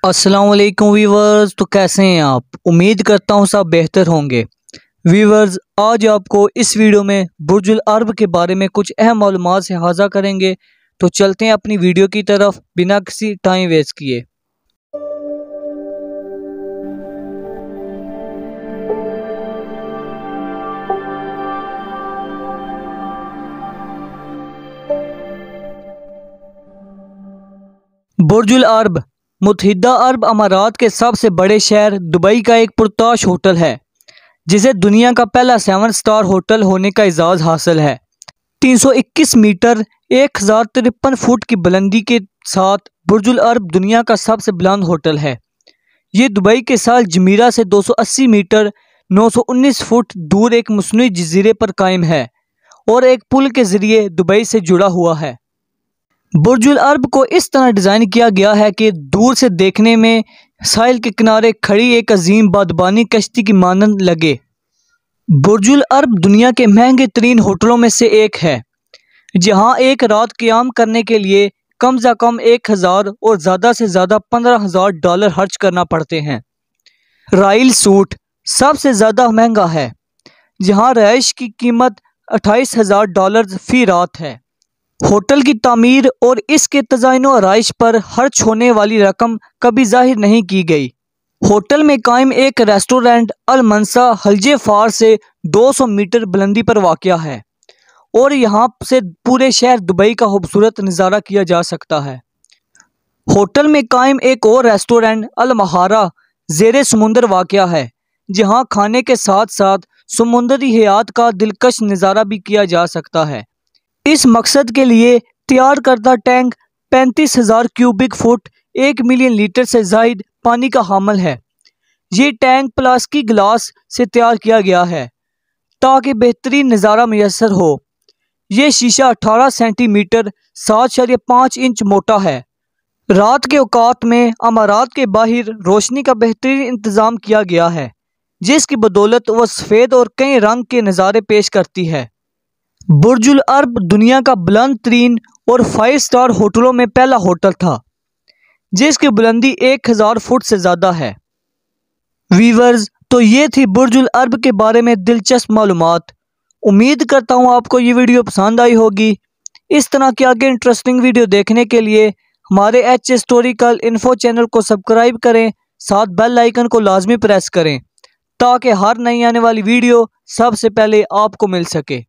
अस्सलाम वालेकुम वीवर्स। तो कैसे हैं आप? उम्मीद करता हूँ सब बेहतर होंगे। वीवर्स, आज आपको इस वीडियो में बुर्जुल अरब के बारे में कुछ अहम मालूमात से हाज़ा करेंगे। तो चलते हैं अपनी वीडियो की तरफ बिना किसी टाइम वेस्ट किए। बुर्जुल अरब मुत्तहिदा अरब अमारात के सबसे बड़े शहर दुबई का एक पुरताश होटल है, जिसे दुनिया का पहला 7 स्टार होटल होने का एजाज़ हासिल है। 321 मीटर 1053 फुट की बुलंदी के साथ बुर्जुल अरब दुनिया का सबसे बुलंद होटल है। ये दुबई के साल जमीरा से 280 मीटर 919 फुट दूर एक मसनूई जजीरे पर कायम है और एक पुल के ज़रिए दुबई से जुड़ा हुआ है। बुर्जुल अरब को इस तरह डिज़ाइन किया गया है कि दूर से देखने में साहिल के किनारे खड़ी एक अजीम बादबानी कश्ती की मानंद लगे। बुर्जुल अरब दुनिया के महंगे तरीन होटलों में से एक है, जहां एक रात क़याम करने के लिए कम से कम 1000 और ज़्यादा से ज़्यादा $15,000 खर्च करना पड़ते हैं। रॉयल सूट सबसे ज़्यादा महंगा है, जहां रहायश की कीमत $28,000 फ़ी रात है। होटल की तामीर और इसके तज़ाइन व आराइश पर खर्च होने वाली रकम कभी जाहिर नहीं की गई। होटल में कायम एक रेस्टोरेंट अल मनसा हल्जे फार से 200 मीटर बुलंदी पर वाक़या है और यहाँ से पूरे शहर दुबई का खूबसूरत नज़ारा किया जा सकता है। होटल में कायम एक और रेस्टोरेंट अल महारा ज़ेरे समुंदर वाक़या है, जहाँ खाने के साथ साथ समुंदरी हयात का दिलकश नज़ारा भी किया जा सकता है। इस मकसद के लिए तैयार करदा tank 35,000 cubic foot 1 million litre से ज़ायद पानी का हामिल है। ये टैंक प्लास्टिक गिलास से तैयार किया गया है ताकि बेहतरीन नज़ारा मैसर हो। ये शीशा 18 सेंटीमीटर 7.5 इंच मोटा है। रात के औकात में अमारात के बाहर रोशनी का बेहतरीन इंतज़ाम किया गया है, जिसकी बदौलत वह सफ़ेद और कई रंग के नज़ारे पेश करती है। बुर्जुल अरब दुनिया का बुलंद तरीन और 5 स्टार होटलों में पहला होटल था, जिसकी बुलंदी 1000 फुट से ज़्यादा है। वीवर्स, तो ये थी बुर्जुल अरब के बारे में दिलचस्प मालूमात। उम्मीद करता हूँ आपको ये वीडियो पसंद आई होगी। इस तरह के आगे इंटरेस्टिंग वीडियो देखने के लिए हमारे एच हिस्टोरिकल इन्फो चैनल को सब्सक्राइब करें, साथ बेल आइकन को लाजमी प्रेस करें ताकि हर नई आने वाली वीडियो सबसे पहले आपको मिल सके।